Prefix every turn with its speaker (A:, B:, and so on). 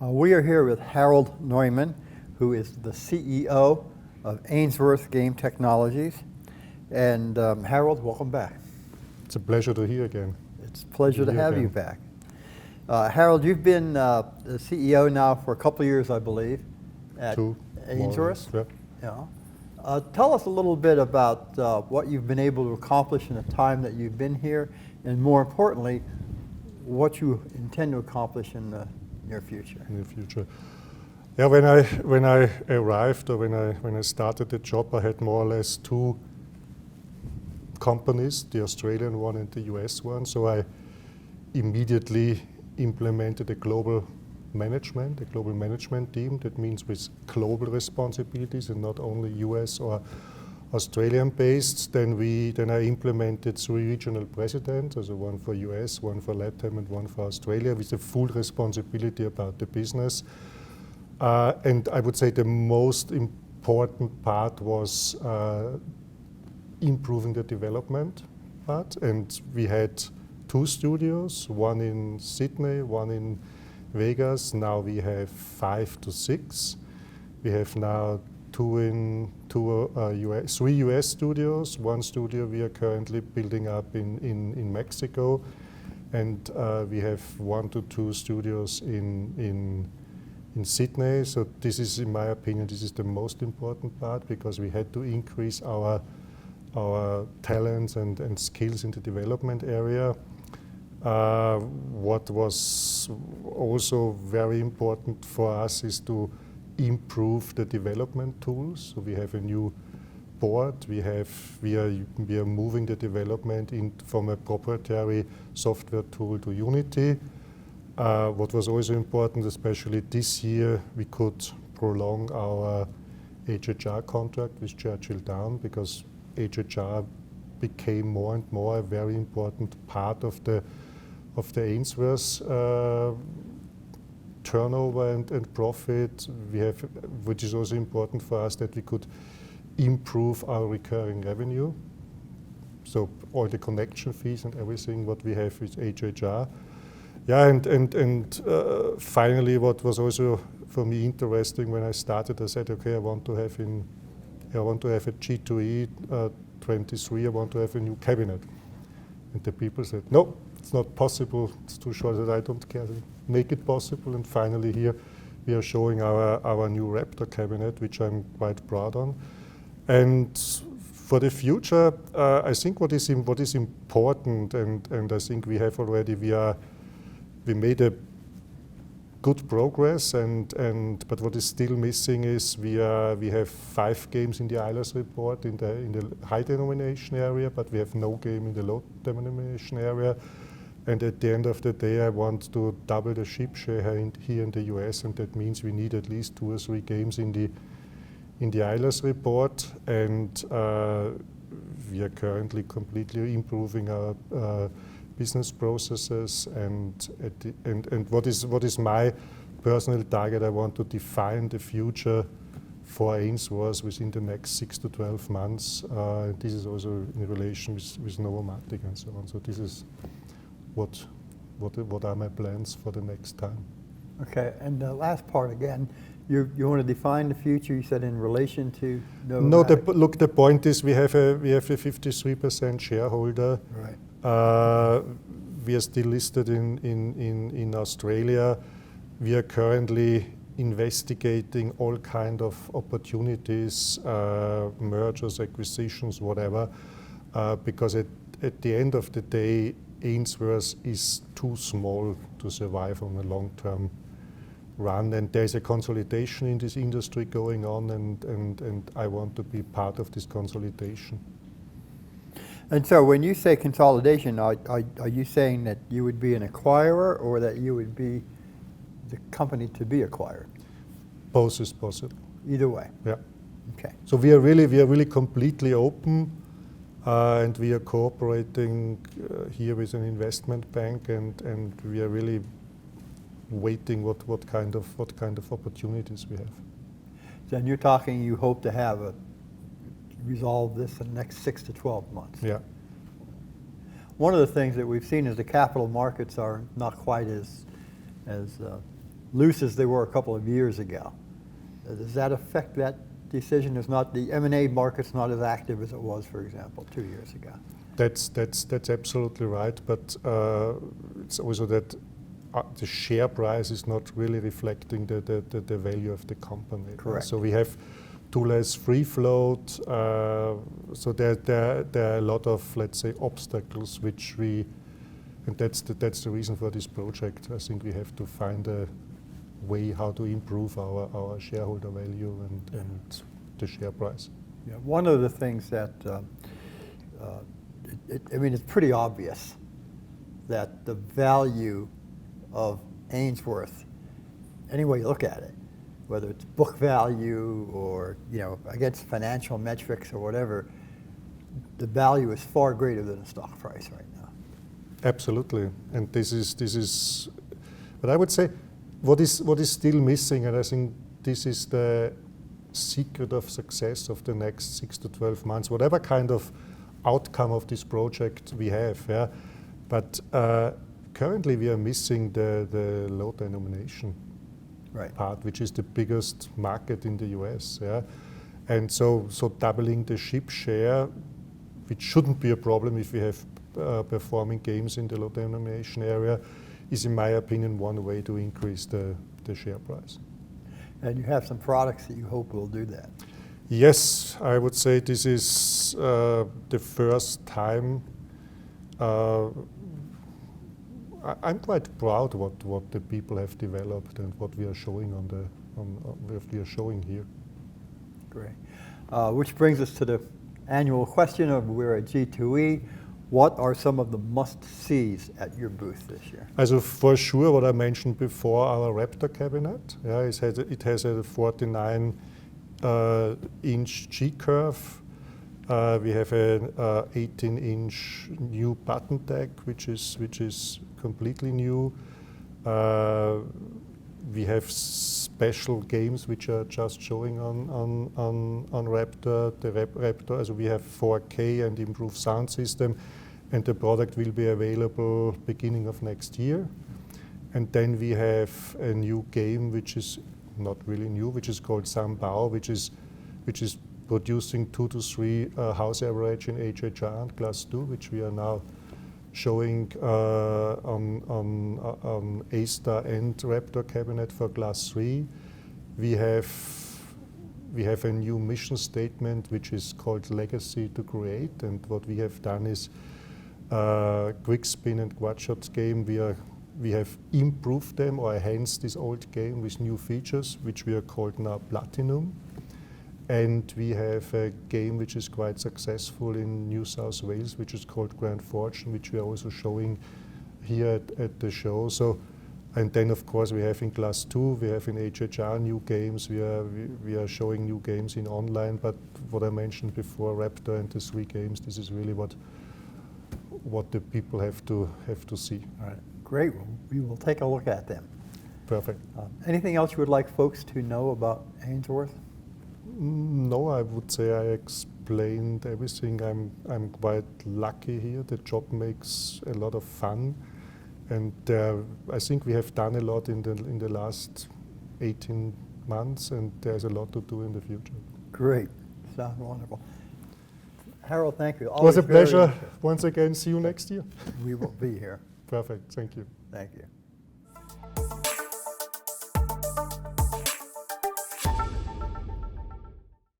A: We are here with Harald Neumann, who is the CEO of Ainsworth Game Technologies. And Harald, welcome back.
B: It's a pleasure to hear again.
A: It's a pleasure to have you back. Harald, you've been the CEO now for a couple of years, I believe, at Ainsworth. Yeah. Tell us a little bit about what you've been able to accomplish in the time that you've been here, and more importantly, what you intend to accomplish in the near future.
B: Yeah, when I arrived, or when I started the job, I had more or less two companies, the Australian one and the US one. So I immediately implemented a global management team. That means with global responsibilities and not only US or Australian based. Then I implemented 3 regional presidents, also one for US, one for LATAM, and one for Australia, with a full responsibility about the business. And I would say the most important part was improving the development part. And we had 2 studios, one in Sydney, one in Vegas. Now we have 5 to 6. We have now 3 US studios. 1 studio we are currently building up in Mexico. And we have 1 to 2 studios in Sydney. So this is, in my opinion, this is the most important part, because we had to increase our talents and skills in the development area. What was also very important for us is to improve the development tools. So we have a new board. We are moving the development from a proprietary software tool to Unity. What was also important, especially this year, we could prolong our HHR contract with Churchill Down, because HHR became more and more a very important part of the Ainsworth turnover and profit. Which is also important for us, that we could improve our recurring revenue. So all the connection fees and everything what we have with HHR. Yeah, and finally, what was also for me interesting when I started, I said, okay, I want to have a G2E 23. I want to have a new cabinet. And the people said, no, it's not possible. It's too short. That I don't care. Make it possible. And finally, here we are showing our new Raptor cabinet, which I'm quite proud on. And for the future, I think what is important, and I think we have already, we made a good progress, but what is still missing is we have 5 games in the Eilers report in the high denomination area, but we have no game in the low denomination area. And at the end of the day, I want to double the ship share here in the US, and that means we need at least 2 or 3 games in the Eilers report. And we are currently completely improving our business processes, and what is my personal target? I want to define the future for Ainsworth within the next 6 to 12 months. This is also in relation with Novomatic and so on. So this is what are my plans for the next time.
A: Okay, and the last part again, you want to define the future, you said, in relation to Novomatic?
B: No, the point is we have a 53% shareholder.
A: Right.
B: We are still listed in Australia. We are currently investigating all kind of opportunities, mergers, acquisitions, whatever, because at the end of the day, Ainsworth is too small to survive on a long-term run, and there's a consolidation in this industry going on, and I want to be part of this consolidation.
A: And so when you say consolidation, are you saying that you would be an acquirer, or that you would be the company to be acquired?
B: Both is possible.
A: Either way?
B: Yeah.
A: Okay.
B: So we are really completely open, and we are cooperating here with an investment bank, and we are really waiting what kind of opportunities we have.
A: Then you're talking, you hope to have resolve this in the next 6 to 12 months.
B: Yeah.
A: One of the things that we've seen is the capital markets are not quite as loose as they were a couple of years ago. Does that affect that decision? Is not the M&A market's not as active as it was, for example, 2 years ago?
B: That's absolutely right, but it's also that the share price is not really reflecting the value of the company.
A: Correct.
B: So we have too less free float, so there are a lot of, let's say, obstacles which and that's the reason for this project. I think we have to find a way how to improve our shareholder value and the share price.
A: Yeah, one of the things that, I mean, it's pretty obvious that the value of Ainsworth, any way you look at it, whether it's book value or, against financial metrics or whatever, the value is far greater than the stock price right now.
B: Absolutely, and this is, but I would say what is still missing, and I think this is the secret of success of the next 6 to 12 months, whatever kind of outcome of this project we have, yeah. But currently we are missing the low denomination part, which is the biggest market in the US, yeah. And so doubling the ship share, which shouldn't be a problem if we have performing games in the low denomination area, is in my opinion one way to increase the share price.
A: And you have some products that you hope will do that.
B: Yes, I would say this is the first time. I'm quite proud what the people have developed and what we are showing what we are showing here.
A: Great. Which brings us to the annual question of we're at G2E. What are some of the must-sees at your booth this year?
B: Also for sure, what I mentioned before, our Raptor cabinet. Yeah, it has a 49-inch G-curve. We have an 18-inch new button deck, which is completely new. We have special games which are just showing on Raptor. The Raptor, also we have 4K and improved sound system, and the product will be available beginning of next year. And then we have a new game which is not really new, which is called Sambao, which is producing 2 to 3 house average in HHR and Class 2, which we are now showing on A-Star and Raptor cabinet for Class 3. We have a new mission statement which is called Legacy to Create, and what we have done is quick spin and quad shots game. We have improved them or enhanced this old game with new features, which we are called now Platinum. And we have a game which is quite successful in New South Wales, which is called Grand Fortune, which we are also showing here at the show. So, and then of course we have in Class 2, we have in HHR new games. We are showing new games in online. But what I mentioned before, Raptor and the 3 games, this is really what the people have to see.
A: All right, great. Well, we will take a look at them.
B: Perfect.
A: Anything else you would like folks to know about Ainsworth?
B: No, I would say I explained everything. I'm quite lucky here. The job makes a lot of fun, and I think we have done a lot in the last 18 months, and there's a lot to do in the future.
A: Great. Sounds wonderful. Harald, thank you.
B: It was a pleasure. Once again, see you next year.
A: We will be here.
B: Perfect. Thank you.
A: Thank you.